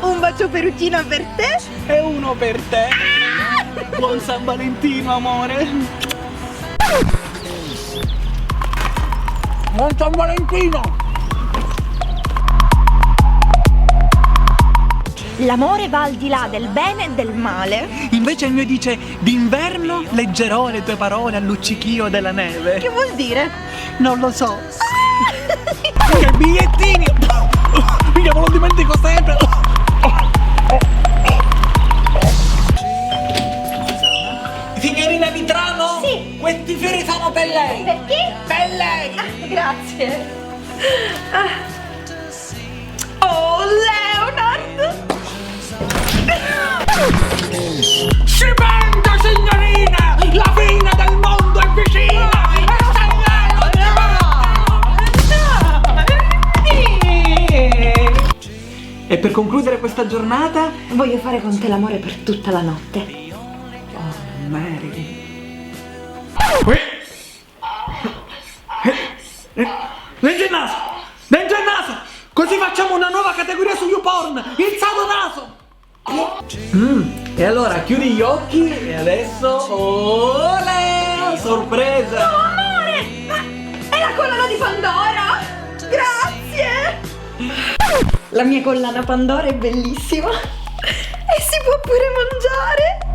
Un bacio perucino per te e uno per te. Buon San Valentino, amore. Buon San Valentino. L'amore va al di là del bene e del male. Invece il mio dice: d'inverno leggerò le tue parole al luccichio della neve. Che vuol dire? Non lo so. Che bigliettini! Minchia, me lo dimentico sempre! Signorina Vitrano? Sì. Questi fiori sono per lei! Per chi? Per lei! Grazie. Oh, Leonard! Si vende, signorina! La fine del mondo è vicina! E per concludere questa giornata Voglio fare con te l'amore per tutta la notte. oh, Mary. Dentro il naso! Dentro il naso! Così facciamo una nuova categoria su YouPorn! Il sado naso! E allora chiudi gli occhi e adesso... Olè! Sorpresa! Oh, amore! Ma è la collana di Pandora! Grazie! La mia collana Pandora è bellissima! E si può pure mangiare!